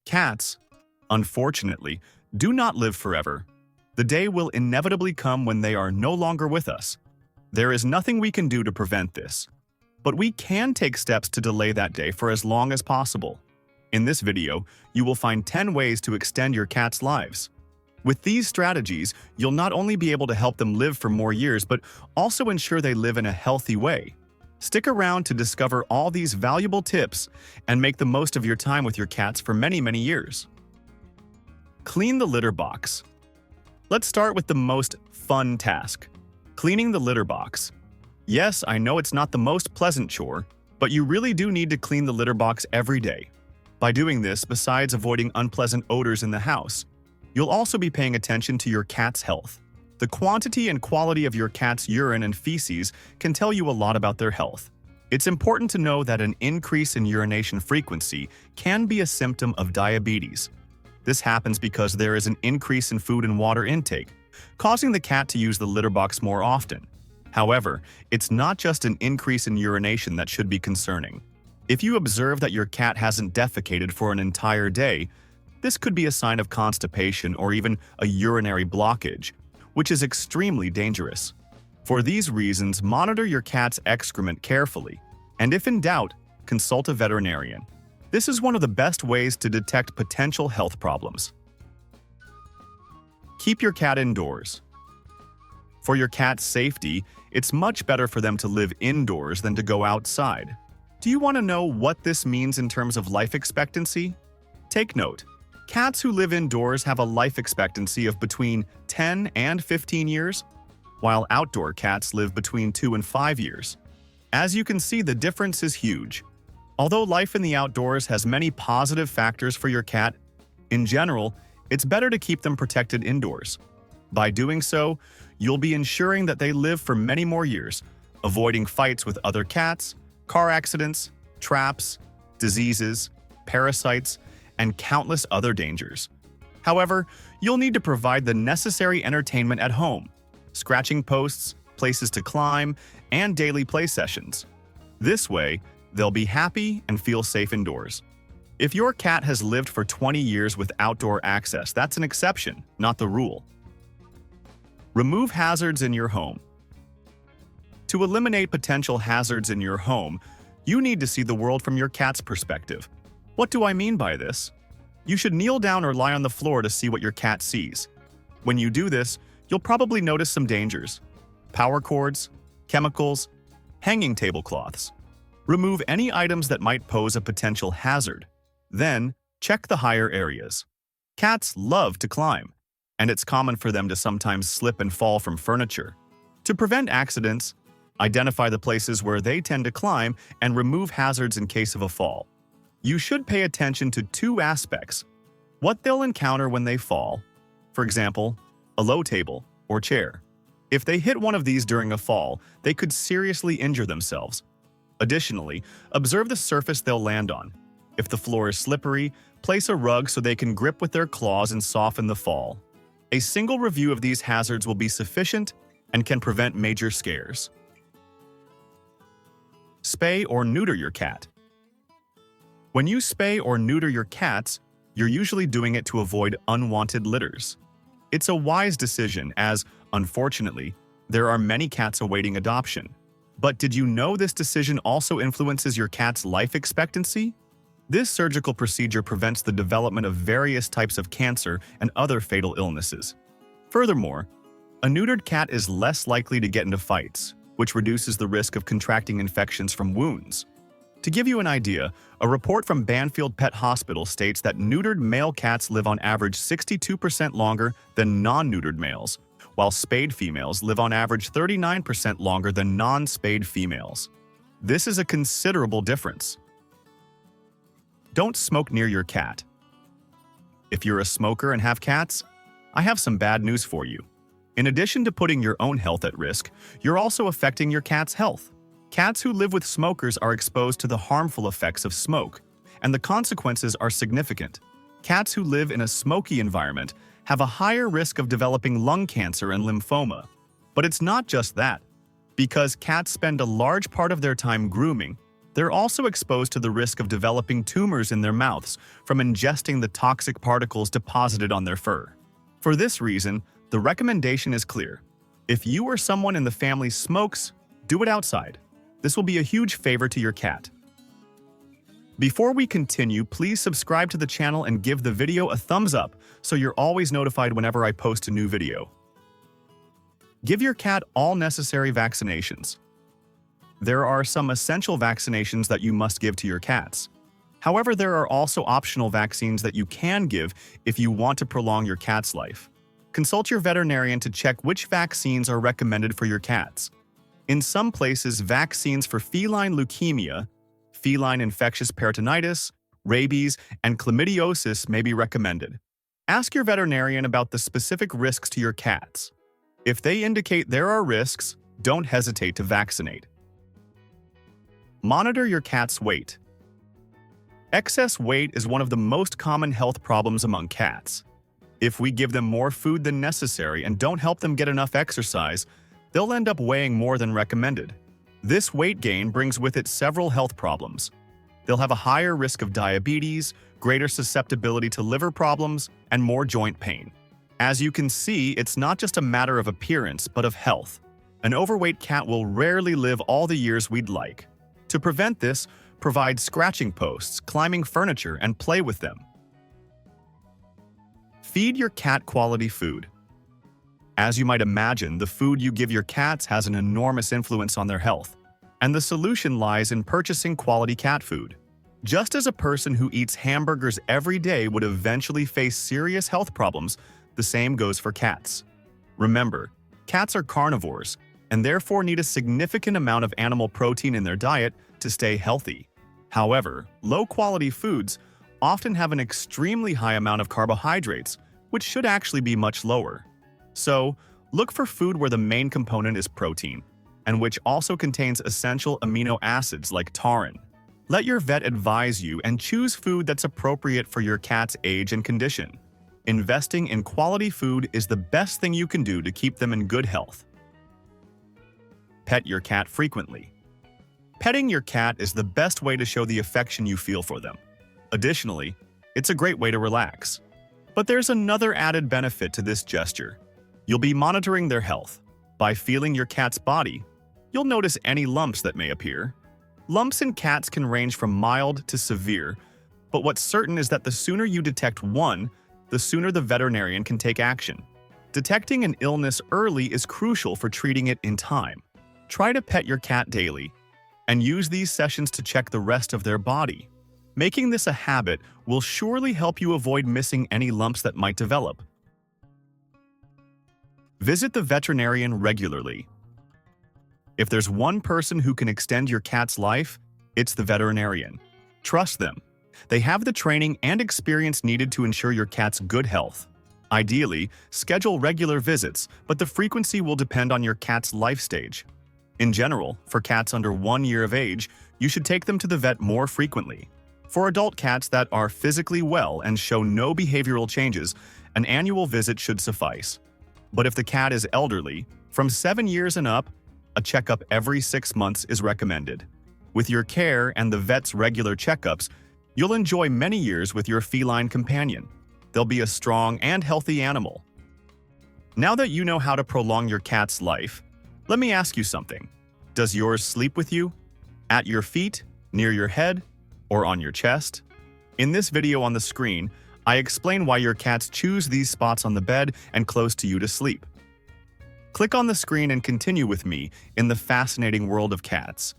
Cats, unfortunately, do not live forever. The day will inevitably come when they are no longer with us. There is nothing we can do to prevent this, but we can take steps to delay that day for as long as possible. In this video, you will find 10 ways to extend your cat's lives. With these strategies, you'll not only be able to help them live for more years, but also ensure they live in a healthy way. Stick around to discover all these valuable tips and make the most of your time with your cats for many, many years. Clean the litter box. Let's start with the most fun task: cleaning the litter box. Yes, I know it's not the most pleasant chore, but you really do need to clean the litter box every day. By doing this, besides avoiding unpleasant odors in the house, you'll also be paying attention to your cat's health. The quantity and quality of your cat's urine and feces can tell you a lot about their health. It's important to know that an increase in urination frequency can be a symptom of diabetes. This happens because there is an increase in food and water intake, causing the cat to use the litter box more often. However, it's not just an increase in urination that should be concerning. If you observe that your cat hasn't defecated for an entire day, this could be a sign of constipation or even a urinary blockage, which is extremely dangerous. For these reasons, monitor your cat's excrement carefully, and if in doubt, consult a veterinarian. This is one of the best ways to detect potential health problems. Keep your cat indoors. For your cat's safety, it's much better for them to live indoors than to go outside. Do you want to know what this means in terms of life expectancy? Take note. Cats who live indoors have a life expectancy of between 10 and 15 years, while outdoor cats live between 2 and 5 years. As you can see, the difference is huge. Although life in the outdoors has many positive factors for your cat, in general, it's better to keep them protected indoors. By doing so, you'll be ensuring that they live for many more years, avoiding fights with other cats, car accidents, traps, diseases, parasites, and countless other dangers. However, you'll need to provide the necessary entertainment at home: scratching posts, places to climb, and daily play sessions. This way, they'll be happy and feel safe indoors. If your cat has lived for 20 years with outdoor access, that's an exception, not the rule. Remove hazards in your home. To eliminate potential hazards in your home, you need to see the world from your cat's perspective. What do I mean by this? You should kneel down or lie on the floor to see what your cat sees. When you do this, you'll probably notice some dangers: power cords, chemicals, hanging tablecloths. Remove any items that might pose a potential hazard. Then, check the higher areas. Cats love to climb, and it's common for them to sometimes slip and fall from furniture. To prevent accidents, identify the places where they tend to climb and remove hazards in case of a fall. You should pay attention to 2 aspects: what they'll encounter when they fall, for example, a low table or chair. If they hit one of these during a fall, they could seriously injure themselves. Additionally, observe the surface they'll land on. If the floor is slippery, place a rug so they can grip with their claws and soften the fall. A single review of these hazards will be sufficient and can prevent major scares. Spay or neuter your cat. When you spay or neuter your cats, you're usually doing it to avoid unwanted litters. It's a wise decision as, unfortunately, there are many cats awaiting adoption. But did you know this decision also influences your cat's life expectancy? This surgical procedure prevents the development of various types of cancer and other fatal illnesses. Furthermore, a neutered cat is less likely to get into fights, which reduces the risk of contracting infections from wounds. To give you an idea, a report from Banfield Pet Hospital states that neutered male cats live on average 62% longer than non-neutered males, while spayed females live on average 39% longer than non-spayed females. This is a considerable difference. Don't smoke near your cat. If you're a smoker and have cats, I have some bad news for you. In addition to putting your own health at risk, you're also affecting your cat's health. Cats who live with smokers are exposed to the harmful effects of smoke, and the consequences are significant. Cats who live in a smoky environment have a higher risk of developing lung cancer and lymphoma. But it's not just that. Because cats spend a large part of their time grooming, They're also exposed to the risk of developing tumors in their mouths from ingesting the toxic particles deposited on their fur. For this reason, the recommendation is clear. If you or someone in the family smokes, do it outside. This will be a huge favor to your cat. Before we continue, please subscribe to the channel and give the video a thumbs up so you're always notified whenever I post a new video. Give your cat all necessary vaccinations. There are some essential vaccinations that you must give to your cats. However, there are also optional vaccines that you can give if you want to prolong your cat's life. Consult your veterinarian to check which vaccines are recommended for your cats. In some places, vaccines for feline leukemia, feline infectious peritonitis, rabies, and chlamydiosis may be recommended. Ask your veterinarian about the specific risks to your cats. If they indicate there are risks, don't hesitate to vaccinate. Monitor your cat's weight. Excess weight is one of the most common health problems among cats. If we give them more food than necessary and don't help them get enough exercise, they'll end up weighing more than recommended. This weight gain brings with it several health problems. They'll have a higher risk of diabetes, greater susceptibility to liver problems, and more joint pain. As you can see, it's not just a matter of appearance, but of health. An overweight cat will rarely live all the years we'd like. To prevent this, provide scratching posts, climbing furniture, and play with them. Feed your cat quality food. As you might imagine, the food you give your cats has an enormous influence on their health, and the solution lies in purchasing quality cat food. Just as a person who eats hamburgers every day would eventually face serious health problems, the same goes for cats. Remember, cats are carnivores, and therefore need a significant amount of animal protein in their diet to stay healthy. However, low-quality foods often have an extremely high amount of carbohydrates, which should actually be much lower. So, look for food where the main component is protein, and which also contains essential amino acids like taurine. Let your vet advise you and choose food that's appropriate for your cat's age and condition. Investing in quality food is the best thing you can do to keep them in good health. Pet your cat frequently. Petting your cat is the best way to show the affection you feel for them. Additionally, it's a great way to relax. But there's another added benefit to this gesture. You'll be monitoring their health. By feeling your cat's body, you'll notice any lumps that may appear. Lumps in cats can range from mild to severe, but what's certain is that the sooner you detect one, the sooner the veterinarian can take action. Detecting an illness early is crucial for treating it in time. Try to pet your cat daily, and use these sessions to check the rest of their body. Making this a habit will surely help you avoid missing any lumps that might develop. Visit the veterinarian regularly. If there's one person who can extend your cat's life, it's the veterinarian. Trust them. They have the training and experience needed to ensure your cat's good health. Ideally, schedule regular visits, but the frequency will depend on your cat's life stage. In general, for cats under 1 year of age, you should take them to the vet more frequently. For adult cats that are physically well and show no behavioral changes, an annual visit should suffice. But if the cat is elderly, from 7 years and up, a checkup every 6 months is recommended. With your care and the vet's regular checkups, you'll enjoy many years with your feline companion. They'll be a strong and healthy animal. Now that you know how to prolong your cat's life, let me ask you something. Does yours sleep with you? At your feet, near your head, or on your chest? In this video on the screen, I explain why your cats choose these spots on the bed and close to you to sleep. Click on the screen and continue with me in the fascinating world of cats.